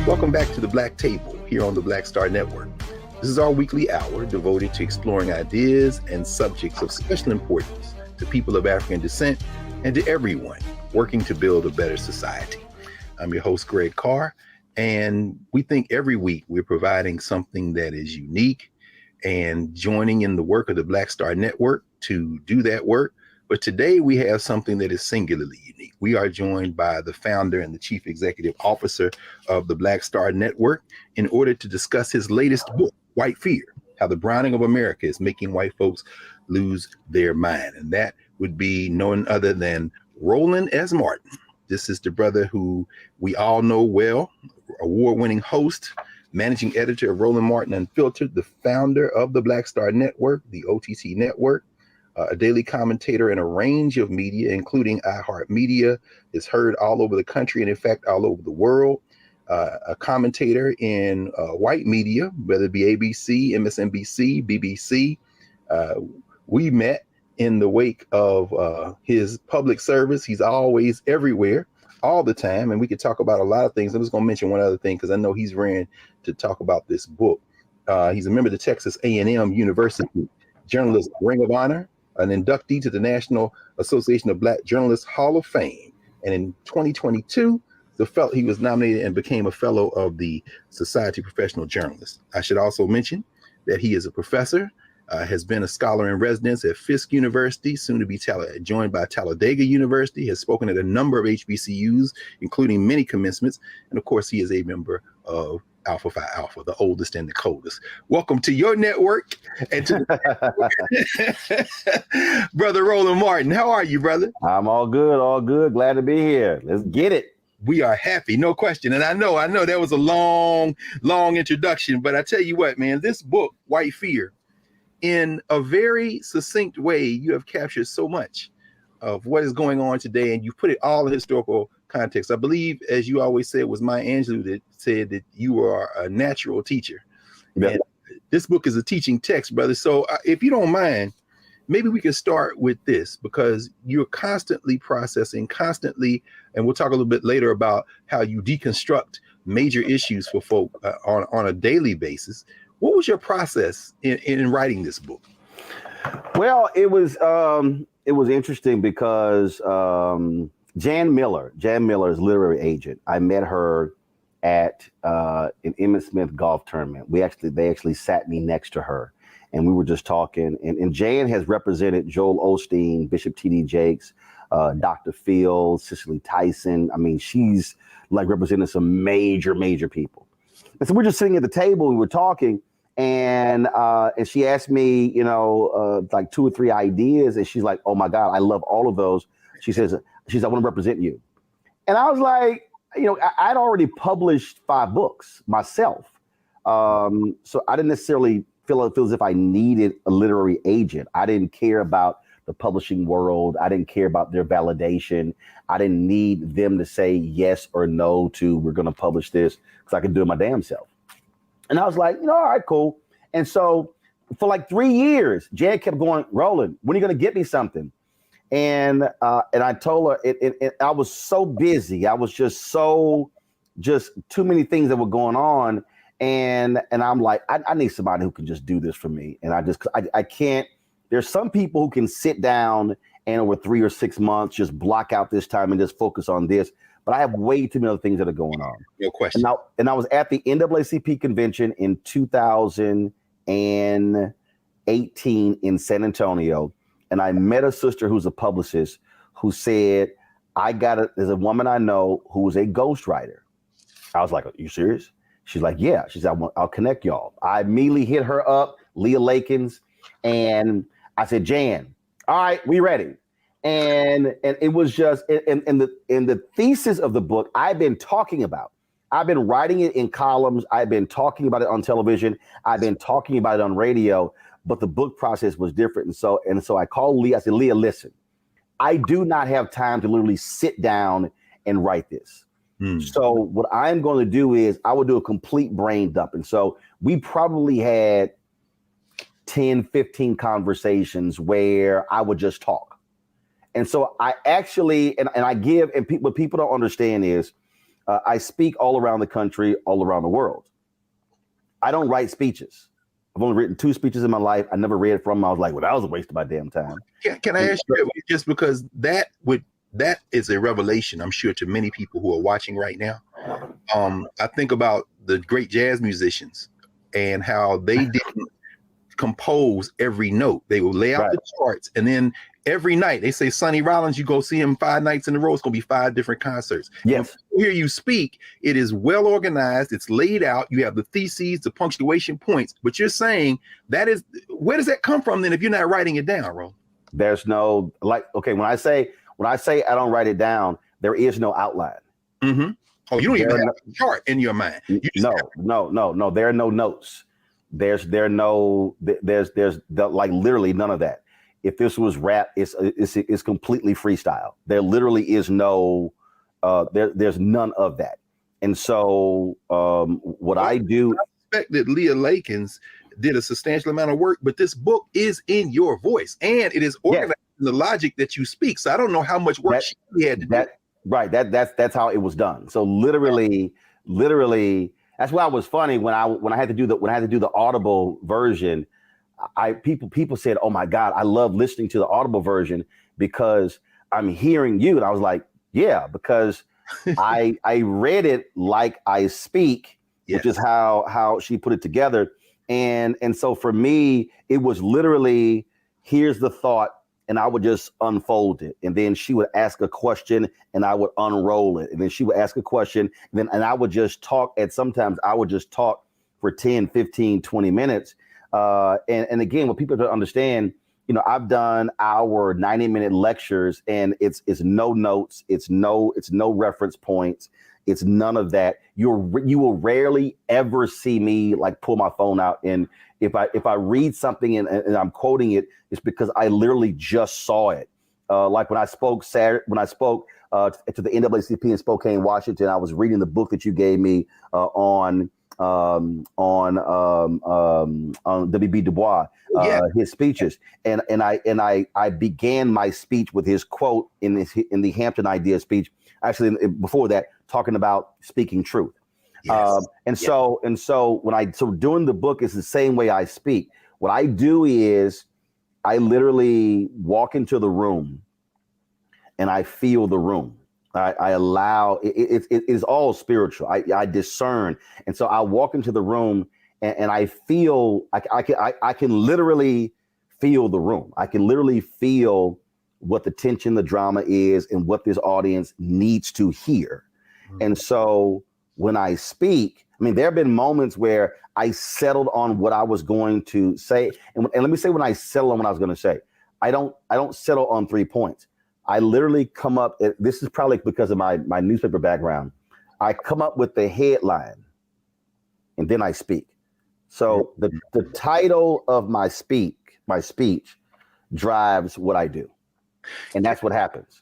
Welcome back to the Black Table here on the Black Star Network. This is our weekly hour devoted to exploring ideas and subjects of special importance to people of African descent and to everyone working to build a better society. I'm your host, Greg Carr, and we think every week we're providing something that is unique and joining in the work of the Black Star Network to do that work. But today we have something that is singularly unique. We are joined by the founder and the chief executive officer of the Black Star Network in order to discuss his latest book, White Fear, How the Browning of America is Making White Folks Lose Their Mind. And that would be none other than Roland S. Martin. This is the brother who we all know well, award-winning host, managing editor of Roland Martin Unfiltered, the founder of the Black Star Network, the OTT network, a daily commentator in a range of media, including iHeartMedia, is heard all over the country and, in fact, all over the world. A commentator in white media, whether it be ABC, MSNBC, BBC. We met in the wake of his public service. He's always everywhere, all the time, and we could talk about a lot of things. I'm just going to mention one other thing because I know he's ran to talk about this book. He's a member of the Texas A&M University Journalist Ring of Honor, an inductee to the National Association of Black Journalists Hall of Fame. And in 2022, he was nominated and became a fellow of the Society of Professional Journalists. I should also mention that he is a professor, has been a scholar in residence at Fisk University, soon to be joined by Talladega University, has spoken at a number of HBCUs, including many commencements. And of course, he is a member of Alpha Phi Alpha, the oldest and the coldest. Welcome to your network and to Brother Roland Martin. How are you, brother? I'm all good. Glad to be here. Let's get it. We are happy, no question. And I know that was a long introduction, but I tell you what, man, this book, White Fear, in a very succinct way, you have captured so much of what is going on today, and you put it all in historical context. I believe, as you always said, it was Maya Angelou that said that you are a natural teacher. Yep. And this book is a teaching text, brother. So if you don't mind, maybe we can start with this, because you're constantly processing, and we'll talk a little bit later about how you deconstruct major issues for folk on a daily basis. What was your process in writing this book? Well, it was interesting because Jan Miller is literary agent. I met her at an Emmett Smith golf tournament. They actually sat me next to her, and we were just talking. And Jan has represented Joel Osteen, Bishop T.D. Jakes, Dr. Phil, Cicely Tyson. I mean, she's like represented some major people. And so we're just sitting at the table, we were talking, and she asked me, like 2 or 3 ideas, and she's like, "Oh my God, I love all of those." She says, I want to represent you. And I was like, I'd already published 5 books myself. So I didn't necessarily feel as if I needed a literary agent. I didn't care about the publishing world. I didn't care about their validation. I didn't need them to say yes or no to, we're going to publish this, because I could do it my damn self. And I was like, all right, cool. And so for like 3 years, Jan kept going, "Roland, when are you going to get me something?" And I told her, I was so busy. I was just too many things that were going on. And I'm like, I need somebody who can just do this for me. And I can't. There's some people who can sit down and over 3 or 6 months just block out this time and just focus on this. But I have way too many other things that are going on. No question. And I was at the NAACP convention in 2018 in San Antonio. And I met a sister who's a publicist who said, there's a woman I know who's a ghostwriter. I was like, "Are you serious?" She's like, "Yeah." She said, "I'll connect y'all." I immediately hit her up, Leah Lakins, and I said, "Jan, all right, we ready." And it was just, and the thesis of the book I've been talking about. I've been writing it in columns. I've been talking about it on television. I've been talking about it on radio. But the book process was different. And so I called Leah. I said, "Leah, listen, I do not have time to literally sit down and write this. So what I'm going to do is I will do a complete brain dump." And so we probably had 10, 15 conversations where I would just talk. And so I actually, and I give, and what people don't understand is I speak all around the country, all around the world. I don't write speeches. I've only written 2 speeches in my life. I never read from them. I was like, well, that was a waste of my damn time. Can I ask you, just because that is a revelation, I'm sure, to many people who are watching right now. I think about the great jazz musicians and how they didn't compose every note. They will lay out the charts, and then every night they say, Sonny Rollins, you go see him 5 nights in a row, it's going to be 5 different concerts. Yes. When people hear you speak, it is well organized, it's laid out, you have the theses, the punctuation points, but you're saying where does that come from then if you're not writing it down, Ro? There's no, okay, when I say I don't write it down, there is no outline. Mm-hmm. Oh, you don't even have a chart in your mind. No. There are no notes. There's literally none of that. If this was rap, it's completely freestyle. There literally is no, there's none of that. And so I do. I expect that Leah Lakins did a substantial amount of work, but this book is in your voice and it is organized in the logic that you speak. So I don't know how much work she had to do. Right. That's how it was done. So literally, that's why it was funny when I had to do the Audible version. People said, "Oh my God, I love listening to the Audible version because I'm hearing you." And I was like, "Yeah," because I read it like I speak, which is how she put it together. And so for me, it was literally, here's the thought, and I would just unfold it. And then she would ask a question and I would unroll it. And then she would ask a question and I would just talk. And sometimes I would just talk for 10, 15, 20 minutes. And again, what people don't understand, I've done our 90-minute lectures and it's no notes. It's no reference points. It's none of that. You will rarely ever see me like pull my phone out. And if I read something and I'm quoting it, it's because I literally just saw it. Like when I spoke to the NAACP in Spokane, Washington, I was reading the book that you gave me on W.B. Du Bois, his speeches, and I began my speech with his quote in the Hampton Idea speech. Actually, before that, talking about speaking truth. So doing the book is the same way I speak. What I do is I literally walk into the room and I feel the room. I allow it is all spiritual. I discern. And so I walk into the room and I feel I can literally feel the room. I can literally feel what the tension, the drama is, and what this audience needs to hear. Mm-hmm. And so when I speak, there have been moments where I settled on what I was going to say. And let me say, when I settle on what I was going to say, I don't settle on 3 points. I literally come up, this is probably because of my newspaper background. I come up with the headline and then I speak. So the title of my speech drives what I do. And that's what happens.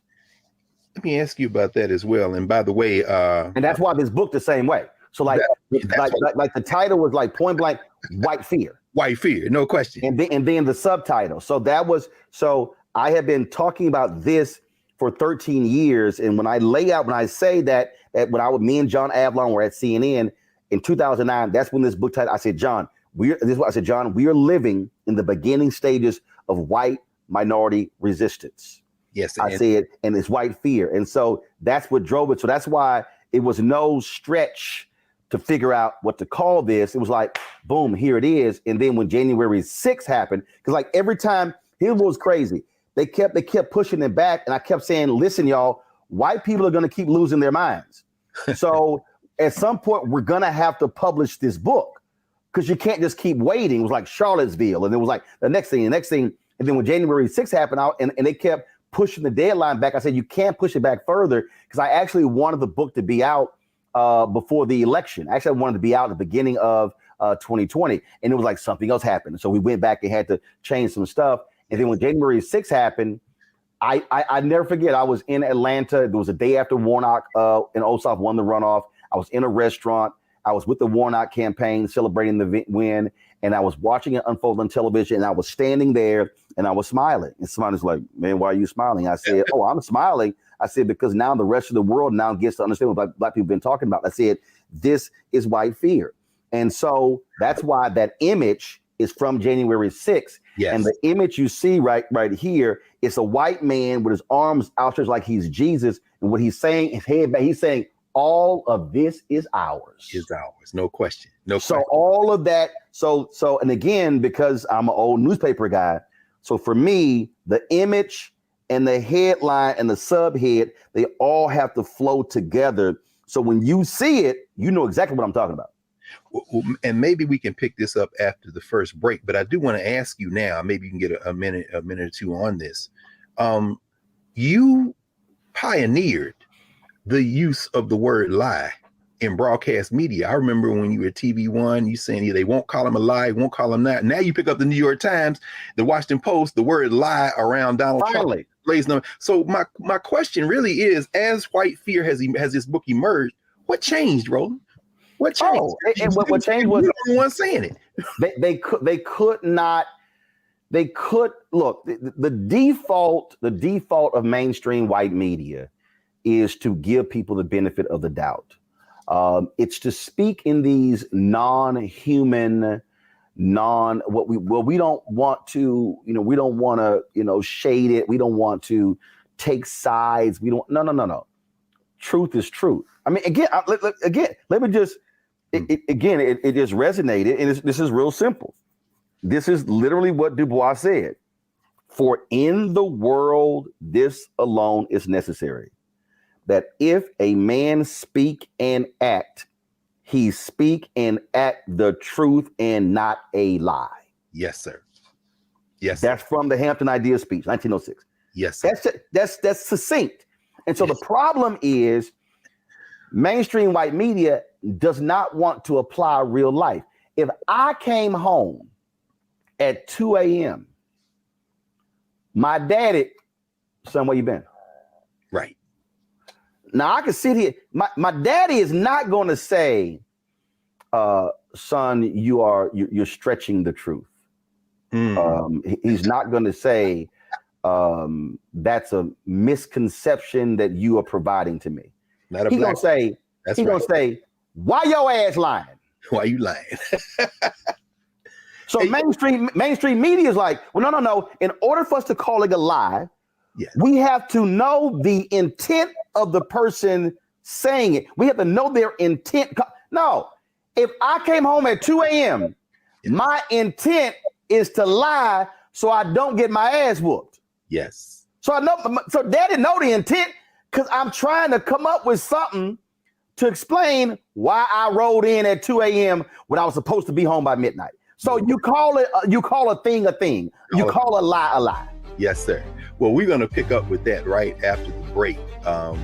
Let me ask you about that as well. And by the way, and that's why this book the same way. So like the title was like point blank, white fear. White fear, no question. And then the subtitle. So I have been talking about this for 13 years. And when I say that when me and John Avlon were at CNN in 2009, that's when this book title, I said, John, we are living in the beginning stages of white minority resistance. Yes. I said, and it's white fear. And so that's what drove it. So that's why it was no stretch to figure out what to call this. It was like, boom, here it is. And then when January 6th happened, because like every time, here's what was crazy. They kept pushing it back. And I kept saying, listen, y'all, white people are going to keep losing their minds. So at some point, we're going to have to publish this book because you can't just keep waiting. It was like Charlottesville. And it was like the next thing. And then when January 6th happened out and they kept pushing the deadline back, I said, you can't push it back further because I actually wanted the book to be out before the election. Actually, I wanted to be out at the beginning of 2020. And it was like something else happened. So we went back and had to change some stuff. And then when January 6th happened, I never forget, I was in Atlanta. There was a day after Warnock and Ossoff won the runoff. I was in a restaurant I was with the Warnock campaign celebrating the win, and I was watching it unfold on television, and I was standing there and I was smiling. And somebody's like, man, why are you smiling? I said, oh, I'm smiling. I said, because now the rest of the world now gets to understand what black people have been talking about. I said, this is white fear. And so that's why that image is from January 6th. Yes. And the image you see right here is a white man with his arms outstretched like he's Jesus. And what he's saying, his head back, he's saying, all of this is ours. Is ours. No question. No So question. all of that. So, and again, because I'm an old newspaper guy, so for me, the image and the headline and the subhead, they all have to flow together. So when you see it, you know exactly what I'm talking about. And maybe we can pick this up after the first break, but I do want to ask you now, maybe you can get a minute or two on this. You pioneered the use of the word lie in broadcast media. I remember when you were at TV1, you saying they won't call him a lie, won't call him that. Now you pick up the New York Times, the Washington Post, the word lie around Donald Trump. So my question really is, as white fear has this book emerged, what changed, Roland? What changed? Oh, and what changed was the one saying it. They could not. They could look. The default of mainstream white media is to give people the benefit of the doubt. It's to speak in these non-human, we don't want to, we don't want to, shade it. We don't want to take sides. No. Truth is truth. I mean, again, let me just, it just resonated. And this is real simple. This is literally what Du Bois said. For in the world, this alone is necessary. That if a man speak and act, he speak and act the truth and not a lie. Yes, sir. Yes. That's from the Hampton Ideas speech, 1906. Yes, sir. That's succinct. And so the problem is mainstream white media does not want to apply real life. If I came home at 2 a.m., my daddy, son, where you been? Right. Now I can sit here. My daddy is not going to say, son, you're stretching the truth. He's not going to say, that's a misconception that you are providing to me. He's going to say, why your ass lying? Why you lying? So mainstream media is like, well, no. In order for us to call it a lie, yes, we have to know the intent of the person saying it. We have to know their intent. No, if I came home at 2 a.m., yes, my intent is to lie so I don't get my ass whooped. Yes. So daddy know the intent because I'm trying to come up with something to explain why I rolled in at 2 a.m. when I was supposed to be home by midnight. So you call a thing a thing. You call a lie a lie. Yes, sir. Well, we're going to pick up with that right after the break.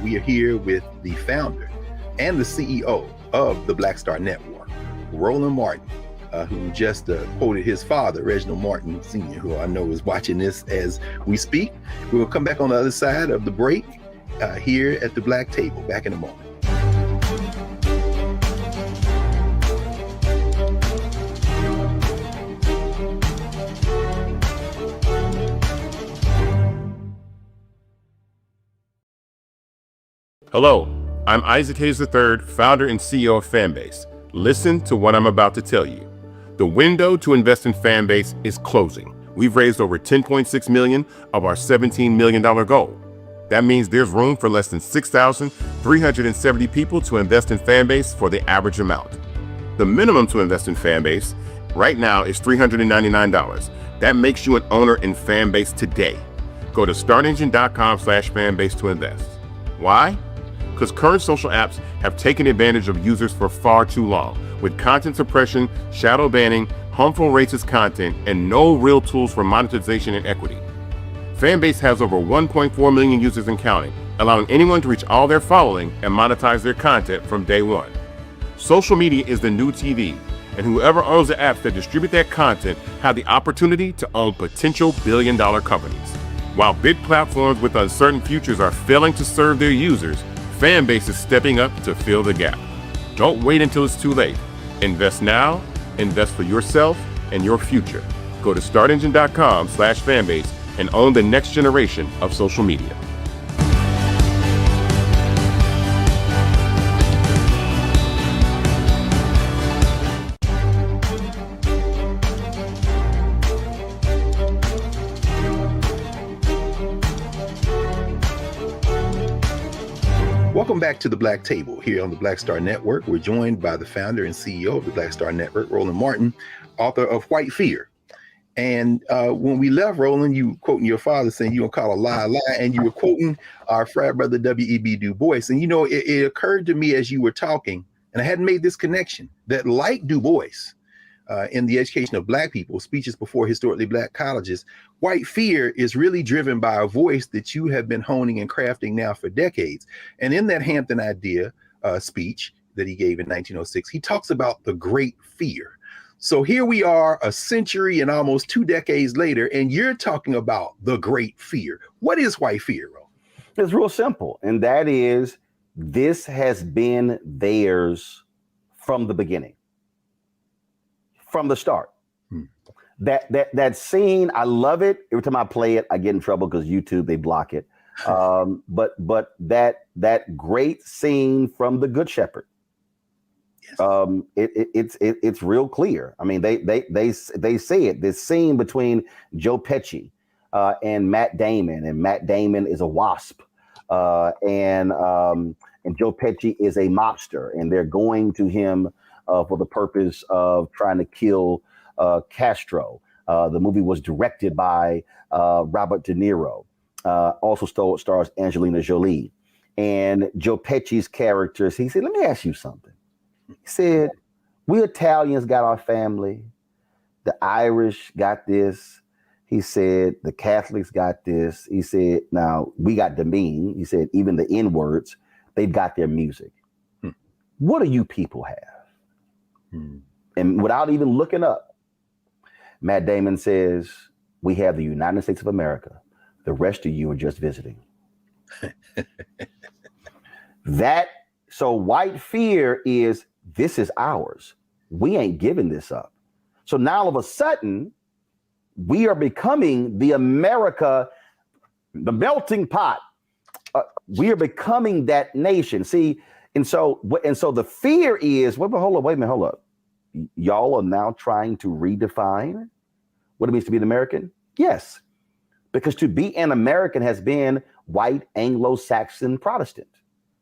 We are here with the founder and the CEO of the Black Star Network, Roland Martin, who just quoted his father, Reginald Martin Sr., who I know is watching this as we speak. We will come back on the other side of the break here at the Black Table. Back in a moment. Hello, I'm Isaac Hayes III, founder and CEO of Fanbase. Listen to what I'm about to tell you. The window to invest in Fanbase is closing. We've raised over $10.6 million of our $17 million goal. That means there's room for less than 6,370 people to invest in Fanbase for the average amount. The minimum to invest in Fanbase right now is $399. That makes you an owner in Fanbase today. Go to startengine.com/fanbase to invest. Why? Because current social apps have taken advantage of users for far too long, with content suppression, shadow banning, harmful racist content, and no real tools for monetization and equity. Fanbase has over 1.4 million users and counting, allowing anyone to reach all their following and monetize their content from day one. Social media is the new TV, and whoever owns the apps that distribute that content have the opportunity to own potential billion-dollar companies. While big platforms with uncertain futures are failing to serve their users, Fanbase is stepping up to fill the gap. Don't wait until it's too late. Invest now, invest for yourself and your future. Go to startengine.com/fanbase and own the next generation of social media. Welcome back to the Black Table here on the Black Star Network. We're joined by the founder and CEO of the Black Star Network, Roland Martin, author of White Fear. And when we left, Roland, you were quoting your father saying you don't call a lie a lie, and you were quoting our frat brother W.E.B. Du Bois. And you know, it occurred to me as you were talking, and I hadn't made this connection, that like Du Bois, in the education of Black people, speeches before historically Black colleges, White Fear is really driven by a voice that you have been honing and crafting now for decades. And in that Hampton Idea speech that he gave in 1906, he talks about the great fear. So here we are a century and almost 2 decades later, and you're talking about the great fear. What is White Fear, Ro? It's real simple. And that is, this has been theirs from the beginning, from the start. That scene, I love it. Every time I play it, I get in trouble because YouTube, they block it. But that great scene from The Good Shepherd, yes. It's real clear. I mean, they say it. This scene between Joe Pesci and Matt Damon, and Matt Damon is a wasp, and Joe Pesci is a mobster, and they're going to him for the purpose of trying to kill Castro. The movie was directed by Robert De Niro. Also stars Angelina Jolie. And Joe Pesci's characters, he said, let me ask you something. He said, we Italians got our family. The Irish got this. He said, the Catholics got this. He said, now we got the mean. He said, even the N-words, they've got their music. What do you people have? And without even looking up, Matt Damon says, we have the United States of America. The rest of you are just visiting. So White Fear is, this is ours. We ain't giving this up. So now all of a sudden, we are becoming the America, the melting pot. We are becoming that nation. See, and so the fear is, wait a minute, hold up. Y'all are now trying to redefine what it means to be an American? Yes, because to be an American has been white, Anglo-Saxon, Protestant.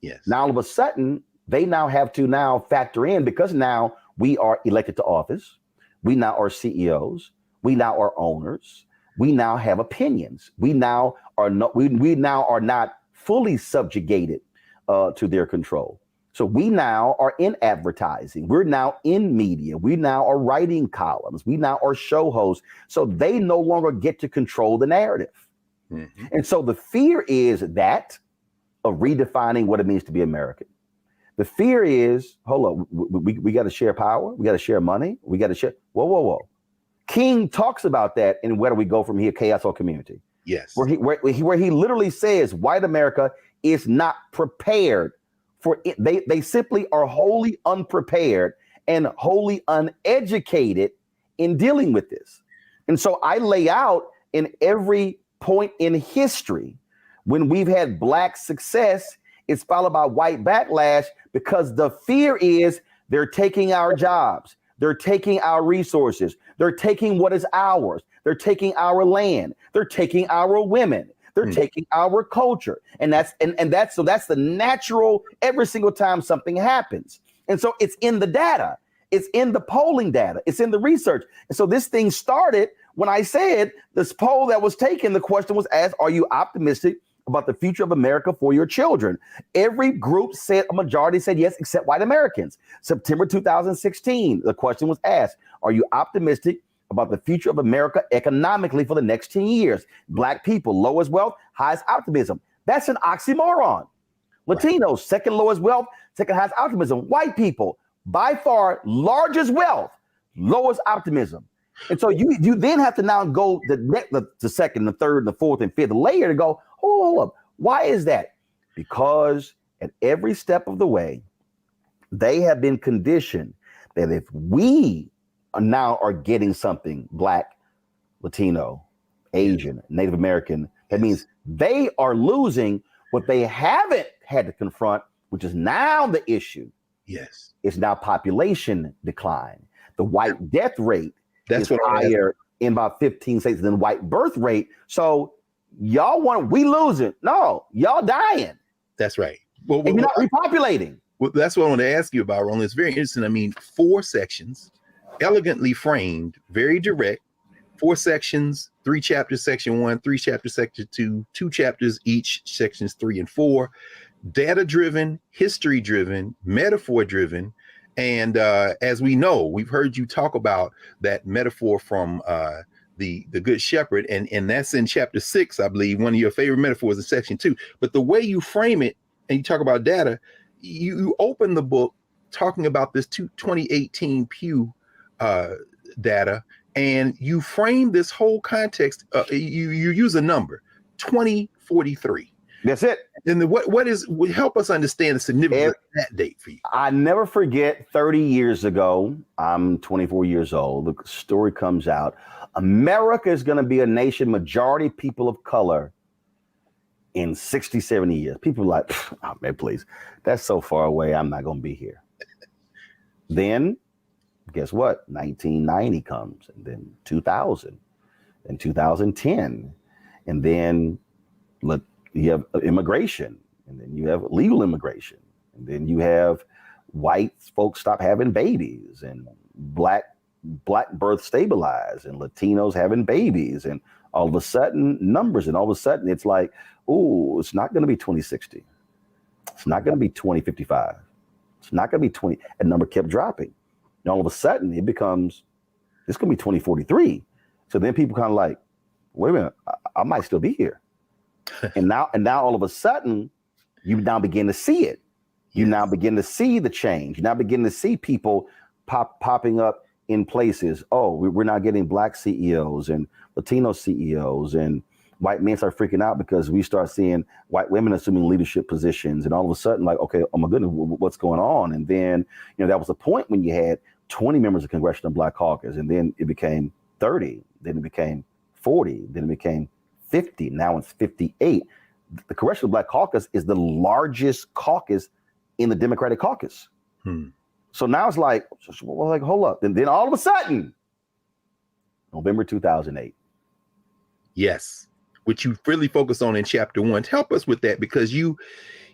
Yes. Now all of a sudden, they now have to now factor in, because now we are elected to office. We now are CEOs. We now are owners. We now have opinions. We now are not fully subjugated to their control. So we now are in advertising. We're now in media. We now are writing columns. We now are show hosts. So they no longer get to control the narrative. Mm-hmm. And so the fear is that of redefining what it means to be American. The fear is, hold up, we got to share power. We got to share money. We got to share. Whoa. King talks about that in Where Do We Go From Here, Chaos or Community. Yes. Where he literally says white America is not prepared for it. They simply are wholly unprepared and wholly uneducated in dealing with this. And so I lay out in every point in history when we've had Black success, it's followed by white backlash, because the fear is they're taking our jobs. They're taking our resources. They're taking what is ours. They're taking our land. They're taking our women. They're taking our culture. And that's the natural every single time something happens. And so it's in the data. It's in the polling data. It's in the research. And so this thing started when I said this poll that was taken, the question was asked, are you optimistic about the future of America for your children? Every group said, a majority said yes, except white Americans. September 2016, the question was asked, are you optimistic about the future of America economically for the next 10 years? Black people, lowest wealth, highest optimism. That's an oxymoron. Latinos, second lowest wealth, second highest optimism. White people, by far largest wealth, lowest optimism. And so you then have to now go the second, the third, the fourth, and fifth layer to go, hold up. Why is that? Because at every step of the way, They have been conditioned that if we now are getting something Black, Latino, Asian, Native American, that means they are losing what they haven't had to confront, which is now the issue. Yes. It's now population decline. The white death rate That's is what higher in about 15 states than white birth rate. So y'all we losing. No, y'all dying. That's right. Well, and you're not repopulating. Well, that's what I want to ask you about, Roland. It's very interesting. I mean, 4 sections, elegantly framed, very direct. 4 sections, 3 chapters, section 1, 3 chapters, section 2, 2 chapters each, sections 3 and 4. Data-driven, history-driven, metaphor-driven. And as we know, we've heard you talk about that metaphor from the Good Shepherd, and that's in chapter 6, I believe, one of your favorite metaphors in section 2. But the way you frame it, and you talk about data, you open the book talking about this 2018 Pew data, and you frame this whole context. You use a number, 2043. That's it. And help us understand the significance of that date for you. I never forget 30 years ago, I'm 24 years old, the story comes out. America is going to be a nation, majority people of color in 60, 70 years. People are like, oh man, please, that's so far away. I'm not going to be here. Then guess what? 1990 comes, and then 2000, and 2010, and then you have immigration, and then you have legal immigration, and then you have white folks stop having babies, and black birth stabilize, and Latinos having babies, and all of a sudden numbers, and all of a sudden it's like, oh, it's not going to be 2060. It's not going to be 2055. It's not going to be 20. And number kept dropping. And all of a sudden it becomes, it's going to be 2043. So then people kind of like, wait a minute, I might still be here. and now all of a sudden you now begin to see it. You now begin to see the change. You now begin to see people popping up in places. Oh, we're not getting black CEOs and Latino CEOs, and white men start freaking out because we start seeing white women assuming leadership positions, and all of a sudden, like, okay, oh my goodness, what's going on? And then, that was a point when you had 20 members of Congressional Black Caucus, and then it became 30, then it became 40, then it became 50, now it's 58. The Congressional Black Caucus is the largest caucus in the Democratic caucus. So now it's like, hold up. And then all of a sudden, November 2008. Yes. Which you really focus on in chapter 1. Help us with that, because you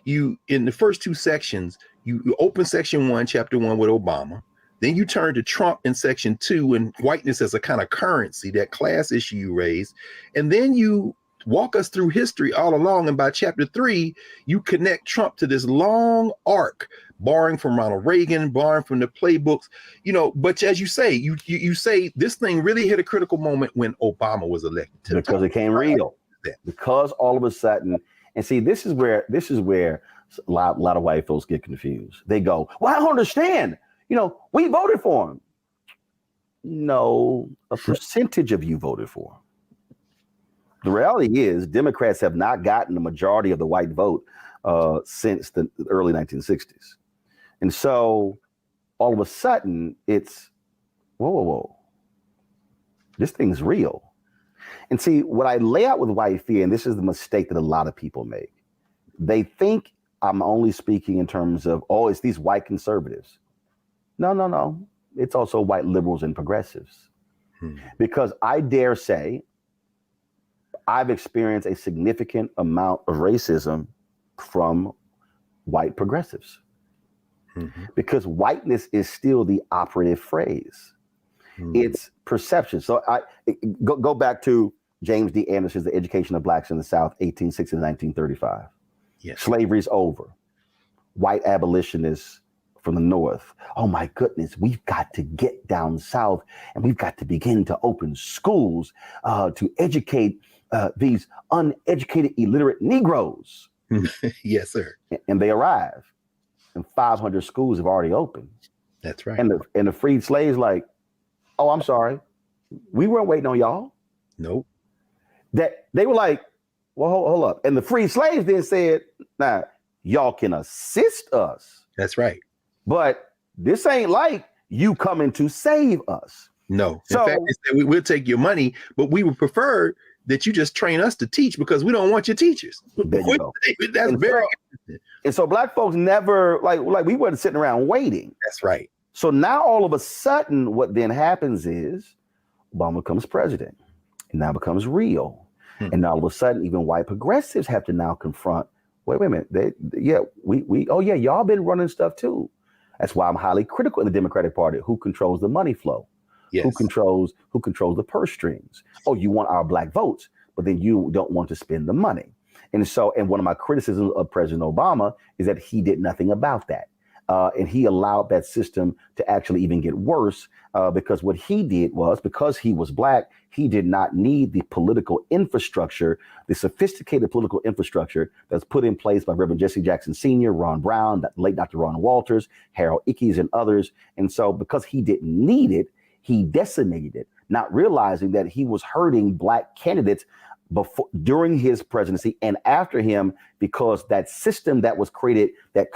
in the first 2 sections, you open section 1, chapter 1 with Obama. Then you turn to Trump in section 2 and whiteness as a kind of currency, that class issue you raised. And then you walk us through history all along. And by chapter 3, you connect Trump to this long arc, borrowing from Ronald Reagan, borrowing from the playbooks, but as you say, you say this thing really hit a critical moment when Obama was elected. Because it came real. Because all of a sudden, and see, this is where a lot of white folks get confused. They go, well, I don't understand. We voted for him. No, a percentage of you voted for him. The reality is Democrats have not gotten the majority of the white vote since the early 1960s. And so all of a sudden it's, whoa, this thing's real. And see, what I lay out with white fear, and this is the mistake that a lot of people make, they think I'm only speaking in terms of, it's these white conservatives. No. It's also white liberals and progressives. Because I dare say I've experienced a significant amount of racism from white progressives. Because whiteness is still the operative phrase. It's perception. So I go back to James D. Anderson's The Education of Blacks in the South, 1860 to 1935. Yes. Slavery's over. White abolitionists from the North. Oh my goodness, we've got to get down South, and we've got to begin to open schools to educate these uneducated, illiterate Negroes. Yes, sir. And they arrive, and 500 schools have already opened. That's right. And the freed slaves like, oh, I'm sorry, we weren't waiting on y'all. Nope. That they were like, well, hold up. And the freed slaves then said, now y'all can assist us. That's right. But this ain't like you coming to save us. No. In fact, they said we'll take your money, but we would prefer that you just train us to teach because we don't want your teachers. There you go. That's very interesting. And so black folks never like we weren't sitting around waiting. That's right. So now all of a sudden, what then happens is Obama becomes president and now becomes real. And now all of a sudden, even white progressives have to now confront, wait a minute, y'all been running stuff too. That's why I'm highly critical in the Democratic Party. Who controls the money flow? Yes. Who controls the purse strings? Oh, you want our black votes, but then you don't want to spend the money. And one of my criticisms of President Obama is that he did nothing about that. And he allowed that system to actually even get worse because what he did was, because he was black, he did not need the political infrastructure, the sophisticated political infrastructure that's put in place by Reverend Jesse Jackson Sr., Ron Brown, late Dr. Ron Walters, Harold Ickes, and others. And so because he didn't need it, he decimated it, not realizing that he was hurting black candidates during his presidency and after him, because that system that was created, that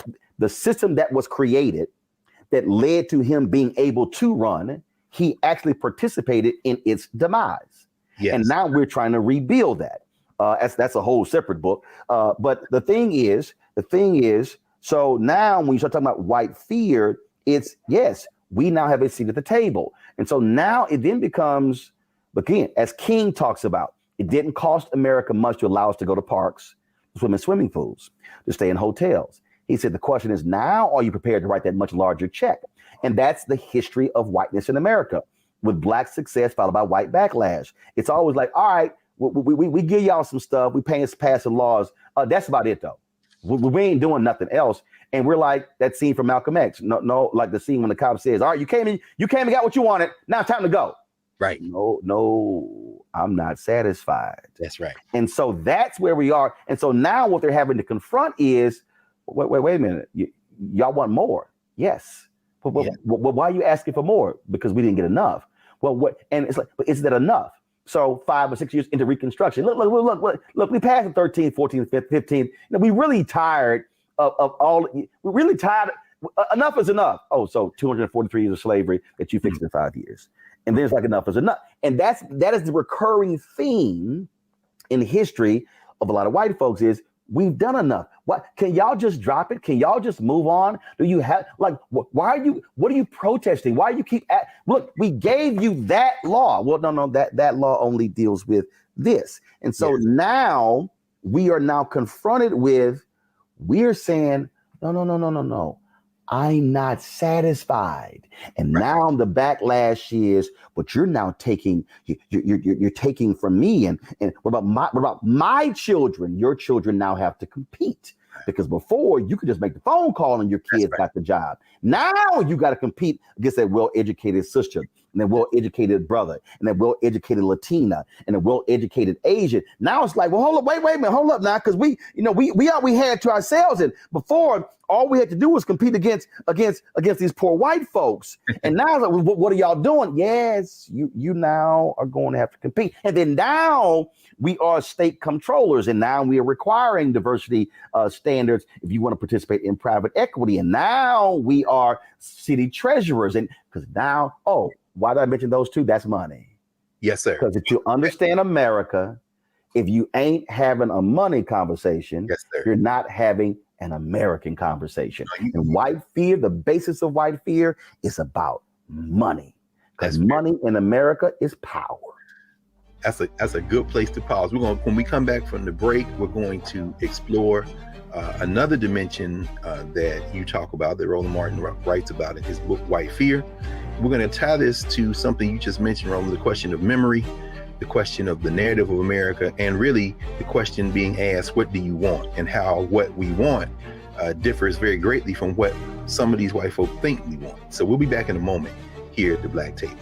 led to him being able to run, he actually participated in its demise. Yes. And now we're trying to rebuild that. That's a whole separate book. But the thing is, so now when you start talking about white fear, it's, yes, we now have a seat at the table. And so now it then becomes, again, as King talks about, it didn't cost America much to allow us to go to parks, to swim in swimming pools, to stay in hotels. He said, the question is now, are you prepared to write that much larger check? And that's the history of whiteness in America, with black success followed by white backlash. It's always like, all right, we give y'all some stuff. We passing laws. That's about it, though. We ain't doing nothing else. And we're like that scene from Malcolm X. No, like the scene when the cop says, all right, you came and got what you wanted. Now it's time to go. Right. No, I'm not satisfied. That's right. And so that's where we are. And so now what they're having to confront is, wait a minute. Y'all want more? Yes. But why are you asking for more? Because we didn't get enough. Well, what? And it's like, but is that enough? So 5 or 6 years into Reconstruction, look, we passed the 13th, 14th, 15th. We really tired of all. We're really tired. Enough is enough. Oh, so 243 years of slavery that you fixed in 5 years. And then it's like enough is enough. And that is the recurring theme in history of a lot of white folks is we've done enough. What can y'all just drop it? Can y'all just move on? Do you have what are you protesting? Why do you keep look, we gave you that law. Well, no, that law only deals with this. And so now we are now confronted with, we're saying, no. I'm not satisfied. And now the backlash is, but you're now taking, you're taking from me. And what about my children? Your children now have to compete. Because before you could just make the phone call and your kids got the job. Now you got to compete against that well-educated sister and that well-educated brother and that well-educated Latina and a well-educated Asian. Now it's like, well, hold up, wait a minute, hold up now, because we had to ourselves, and before all we had to do was compete against these poor white folks. And now it's like, what are y'all doing? Yes, you now are going to have to compete. And then now we are state controllers, and now we are requiring diversity standards if you want to participate in private equity. And now we are city treasurers, and because now, why did I mention those two? That's money. Yes, sir. Because if you understand America, if you ain't having a money conversation, you're not having an American conversation. And white fear, the basis of white fear is about money. Because money in America is power. That's a good place to pause. When we come back from the break, we're going to explore another dimension that you talk about, that Roland Martin writes about in his book, White Fear. We're going to tie this to something you just mentioned, Roland, the question of memory, the question of the narrative of America, and really the question being asked, what do you want? And how what we want differs very greatly from what some of these white folk think we want. So we'll be back in a moment here at the Black Table.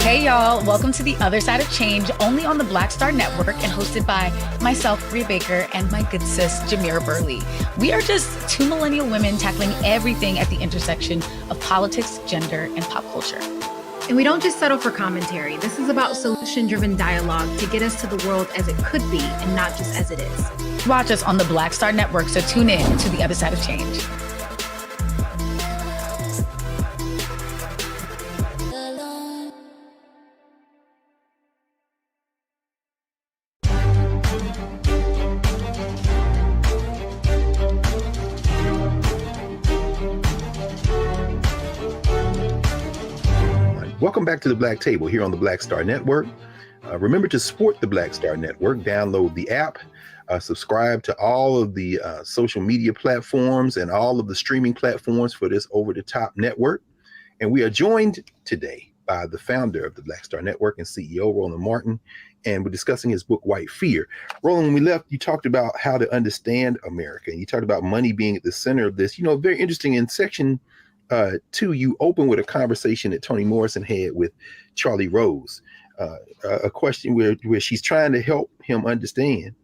Hey y'all. Welcome to The Other Side of Change, only on the Black Star Network and hosted by myself, Rhea Baker, and my good sis, Jamira Burley. We are just two millennial women tackling everything at the intersection of politics, gender, and pop culture. And we don't just settle for commentary. This is about solution-driven dialogue to get us to the world as it could be and not just as it is. Watch us on the Black Star Network, so tune in to The Other Side of Change. Welcome back to the Black Table here on the Black Star Network. Remember to support the Black Star Network. Download the app, subscribe to all of the social media platforms and all of the streaming platforms for this over-the-top network. And we are joined today by the founder of the Black Star Network and CEO, Roland Martin, and we're discussing his book, White Fear. Roland, when we left, you talked about how to understand America, and you talked about money being at the center of this. You know, very interesting. In section 2, you open with a conversation that Toni Morrison had with Charlie Rose, a question where she's trying to help him understand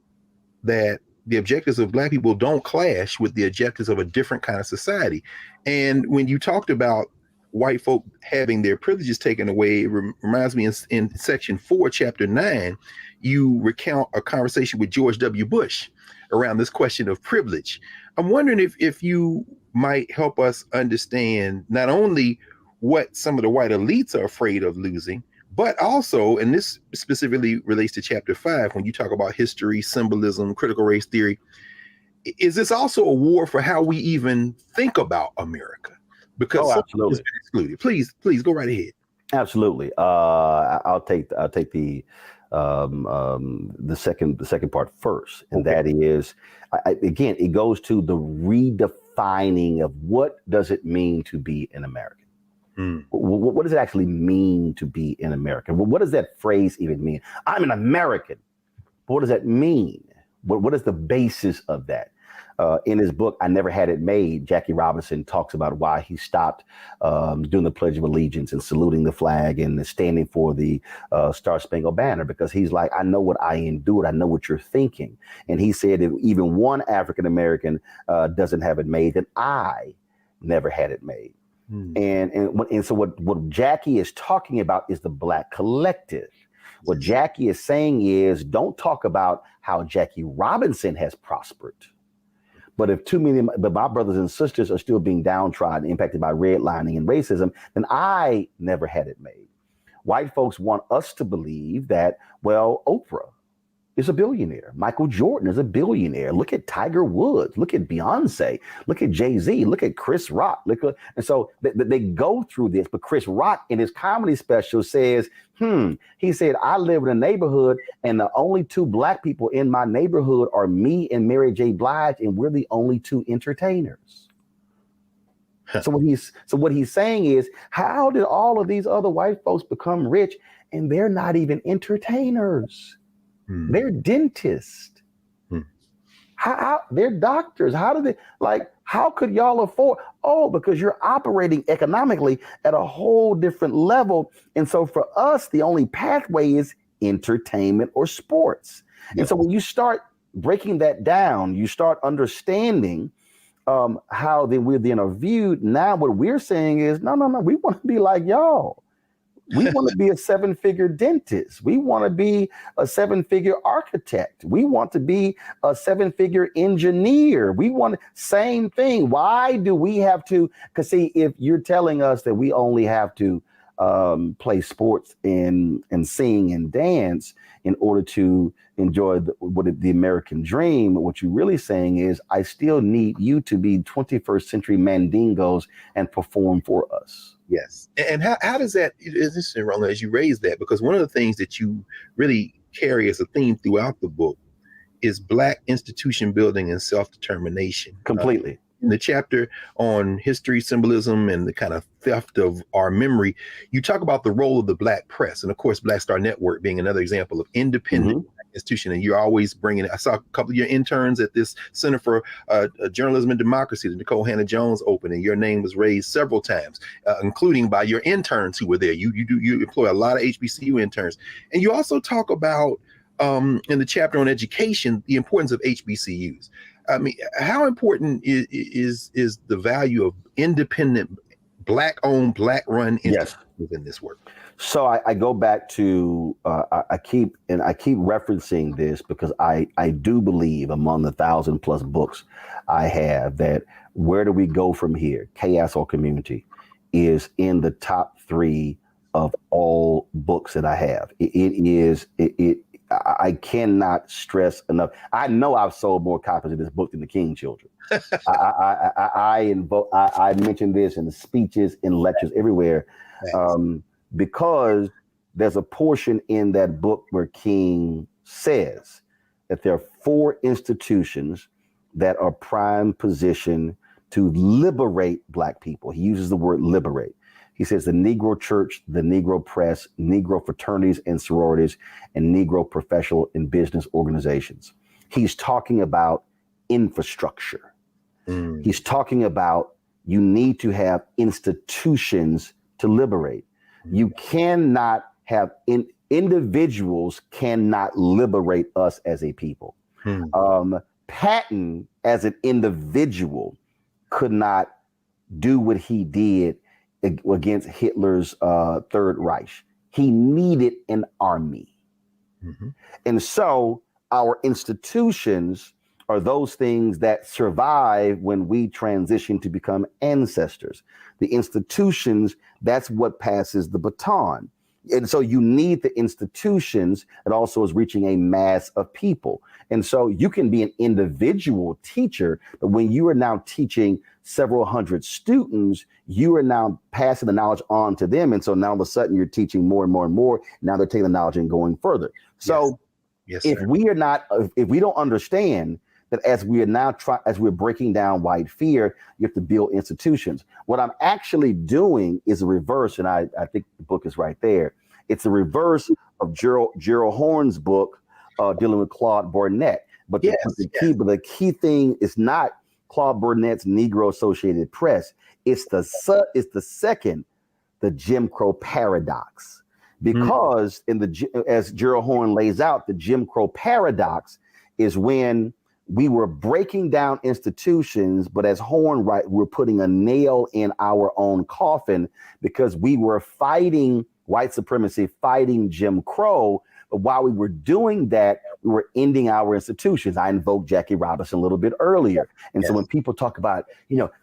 that the objectives of Black people don't clash with the objectives of a different kind of society. And when you talked about white folk having their privileges taken away, it reminds me in section 4, chapter 9, you recount a conversation with George W. Bush around this question of privilege. I'm wondering if you might help us understand not only what some of the white elites are afraid of losing, but also, and this specifically relates to chapter 5, when you talk about history, symbolism, critical race theory, is this also a war for how we even think about America? Because absolutely. Excluded. Please go right ahead. Absolutely. I'll take the second part first, and that is, again, it goes to the redefining of what does it mean to be an American. What does it actually mean to be an American? What does that phrase even mean? I'm an American. What does that mean? What is the basis of that? In his book, I Never Had It Made, Jackie Robinson talks about why he stopped doing the Pledge of Allegiance and saluting the flag and standing for the Star Spangled Banner, because he's like, I know what I endured. I know what you're thinking. And he said, if even one African-American doesn't have it made, then I never had it made. And so what Jackie is talking about is the Black collective. What Jackie is saying is, don't talk about how Jackie Robinson has prospered. But if but my brothers and sisters are still being downtrodden, impacted by redlining and racism, then I never had it made. White folks want us to believe that, well, Oprah is a billionaire. Michael Jordan is a billionaire. Look at Tiger Woods. Look at Beyonce. Look at Jay-Z. Look at Chris Rock. And so they go through this. But Chris Rock in his comedy special says, he said, I live in a neighborhood and the only two Black people in my neighborhood are me and Mary J. Blige, and we're the only two entertainers. So what he's saying is, how did all of these other white folks become rich and they're not even entertainers? They're dentists. How they're doctors. How do they, how could y'all afford? Oh, because you're operating economically at a whole different level. And so for us, the only pathway is entertainment or sports. Yep. And so when you start breaking that down, you start understanding how then we're then are viewed. Now what we're saying is, no, we want to be like y'all. We want to be a 7-figure dentist. We want to be a 7-figure architect. We want to be a 7-figure engineer. We want same thing. Why do we have to? Because see, if you're telling us that we only have to play sports and sing and dance in order to enjoy the American dream, what you're really saying is, I still need you to be 21st century mandingos and perform for us. Yes. And how does that, it's interesting, Roland, as you raise that, because one of the things that you really carry as a theme throughout the book is Black institution building and self-determination. Completely. In the chapter on history, symbolism, and the kind of theft of our memory, you talk about the role of the Black press. And of course, Black Star Network being another example of independent institution, and you're always bringing it. I saw a couple of your interns at this Center for Journalism and Democracy, the Nicole Hannah-Jones opening. Your name was raised several times, including by your interns who were there. You employ a lot of HBCU interns, and you also talk about in the chapter on education the importance of HBCUs. I mean, how important is the value of independent, Black-owned, Black-run institutions in this work? So I go back to I keep referencing this because I do believe among the 1,000+ books I have that Where Do We Go From Here, Chaos or Community, is in the top 3 of all books that I have. I cannot stress enough. I know I've sold more copies of this book than the King Children. I mention this in the speeches, in lectures, everywhere. Because there's a portion in that book where King says that there are 4 institutions that are prime position to liberate Black people. He uses the word liberate. He says the Negro Church, the Negro Press, Negro fraternities and sororities, and Negro professional and business organizations. He's talking about infrastructure. He's talking about you need to have institutions to liberate. You cannot have individuals cannot liberate us as a people. Patton, as an individual, could not do what he did against Hitler's Third Reich. He needed an army. And so our institutions are those things that survive when we transition to become ancestors. The institutions, that's what passes the baton. And so you need the institutions that also is reaching a mass of people. And so you can be an individual teacher, but when you are now teaching several hundred students, you are now passing the knowledge on to them. And so now all of a sudden you're teaching more and more and more. Now they're taking the knowledge and going further. So if we don't understand that as we are now as we're breaking down white fear, you have to build institutions. What I'm actually doing is a reverse, and I think the book is right there. It's a reverse of Gerald Horne's book dealing with Claude Burnett. But the key thing is not Claude Burnett's Negro Associated Press. It's the second, the Jim Crow paradox. Because as Gerald Horne lays out, the Jim Crow paradox is when we were breaking down institutions, but as Horne we're putting a nail in our own coffin because we were fighting white supremacy, fighting Jim Crow. But while we were doing that, we were ending our institutions. I invoked Jackie Robinson a little bit earlier. And so when people talk about,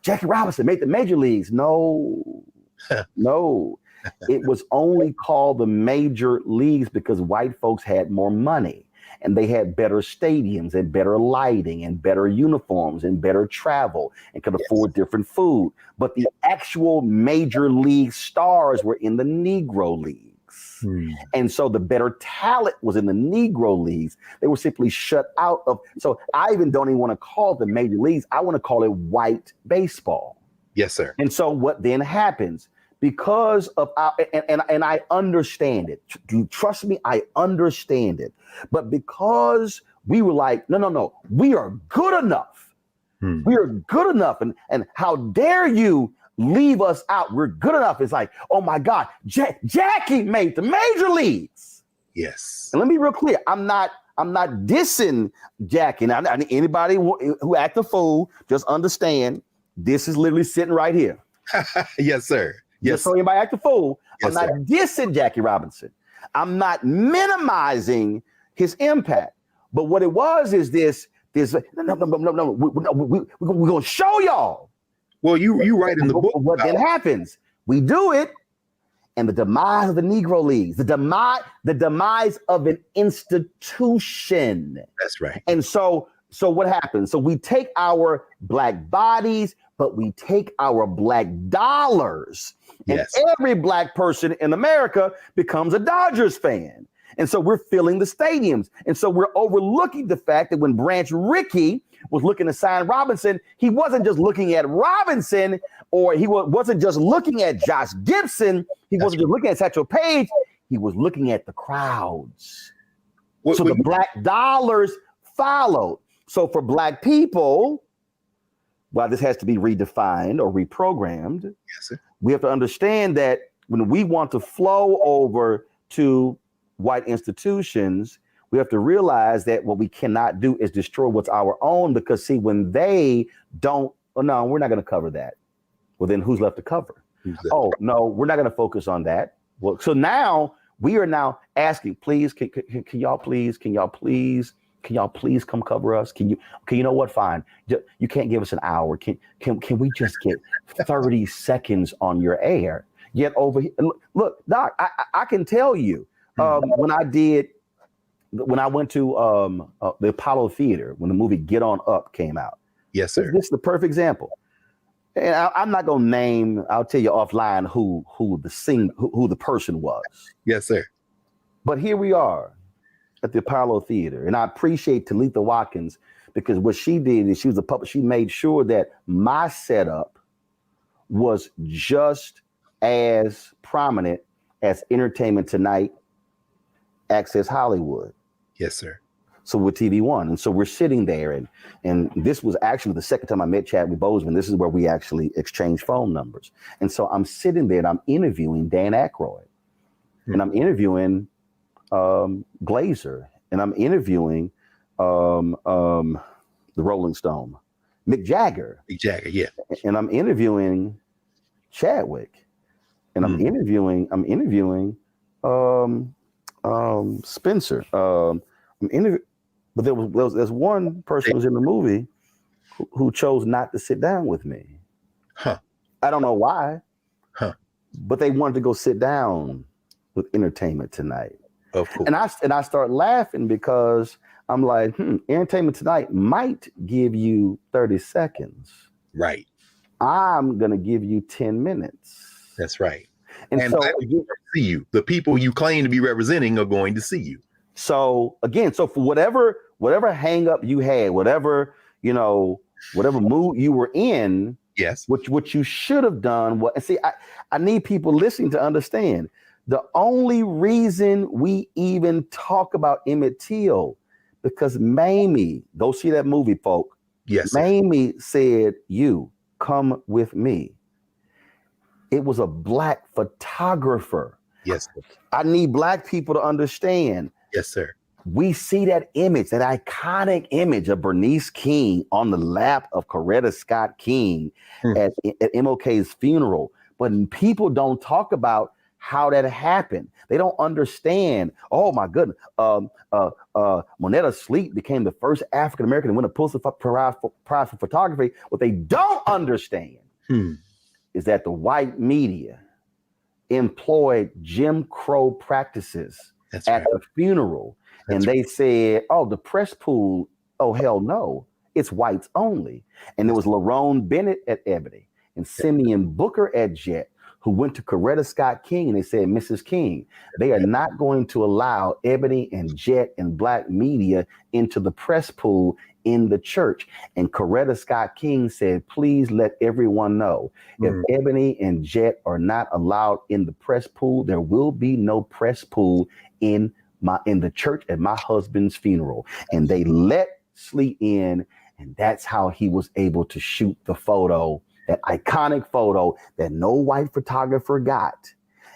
Jackie Robinson made the major leagues, no, it was only called the major leagues because white folks had more money. And they had better stadiums and better lighting and better uniforms and better travel and could afford different food. But the actual major league stars were in the Negro leagues. And so the better talent was in the Negro leagues. They were simply shut out of. So I even don't even want to call it the major leagues. I want to call it white baseball. Yes, sir. And so what then happens? Because of our, and I understand it. Trust me, I understand it. But because we were like, no, we are good enough. We are good enough. And how dare you leave us out? We're good enough. It's like, oh my God, Jackie made the major leagues. Yes. And let me be real clear. I'm not dissing Jackie. Now, anybody who act a fool, just understand this is literally sitting right here. Yes, sir. Yes. Just so anybody act a fool. Yes, I'm not dissing Jackie Robinson. I'm not minimizing his impact. But what it was is this no, we're going to show y'all. Well, you write in the book. What then happens? We do it, and the demise of the Negro Leagues, the demise of an institution. That's right. And so what happens? So we take our Black bodies, but we take our Black dollars. And every Black person in America becomes a Dodgers fan. And so we're filling the stadiums. And so we're overlooking the fact that when Branch Rickey was looking to sign Robinson, he wasn't just looking at Robinson, or he wasn't just looking at Josh Gibson. He wasn't just looking at Satchel Paige. He was looking at the crowds. So the black dollars followed. So for black people, while this has to be redefined or reprogrammed, yes, sir. We have to understand that when we want to flow over to white institutions, we have to realize that what we cannot do is destroy what's our own, because see, when they don't, oh no, we're not going to cover that. Well, then who's left to cover? Oh no, we're not going to focus on that. Well, so now we are now asking, please, can y'all please come cover us? Can you know what? Fine. You can't give us an hour. Can we just get 30 seconds on your air? Yet over here, look, Doc, I can tell you, when I went to the Apollo Theater, when the movie Get On Up came out. Yes, sir. This is the perfect example. And I'm not gonna name, I'll tell you offline who the person was. Yes, sir. But here we are at the Apollo Theater. And I appreciate Talitha Watkins, because what she did is she was a puppet. She made sure that my setup was just as prominent as Entertainment Tonight, Access Hollywood. Yes, sir. So with TV One. And so we're sitting there, and this was actually the second time I met Chadwick Boseman. This is where we actually exchanged phone numbers. And so I'm sitting there and I'm interviewing Dan Aykroyd, and I'm interviewing Glazer, and I'm interviewing the Rolling Stone, Mick Jagger. Mick Jagger, yeah. And I'm interviewing Chadwick, and I'm interviewing Spencer. But there's one person who was in the movie who chose not to sit down with me. Huh. I don't know why. Huh. But they wanted to go sit down with Entertainment Tonight. Of course. And I start laughing because I'm like, Entertainment Tonight might give you 30 seconds. Right. I'm gonna give you 10 minutes. That's right. And so see you. The people you claim to be representing are going to see you. So again, so for whatever hang up you had, whatever mood you were in, yes, what you should have done. And see, I need people listening to understand the only reason we even talk about Emmett Till, because Mamie, go see that movie, folk. Yes, Mamie said, "You come with me." It was a black photographer. Yes, sir. I need black people to understand. Yes, sir. We see that image, that iconic image of Bernice King on the lap of Coretta Scott King at MLK's funeral. But people don't talk about how that happened. They don't understand. Oh my goodness. Monetta Sleep became the first African-American to win a Pulitzer Prize for photography. What they don't understand is that the white media employed Jim Crow practices at the funeral. And they said, oh, the press pool, oh, hell no, it's whites only. And there was Lerone Bennett at Ebony and Simeon Booker at Jet, who went to Coretta Scott King, and they said, Mrs. King, they are not going to allow Ebony and Jet and black media into the press pool in the church. And Coretta Scott King said, please let everyone know, if Ebony and Jet are not allowed in the press pool, there will be no press pool in the church at my husband's funeral. And they let Sleet in, and that's how he was able to shoot the photo, that iconic photo that no white photographer got.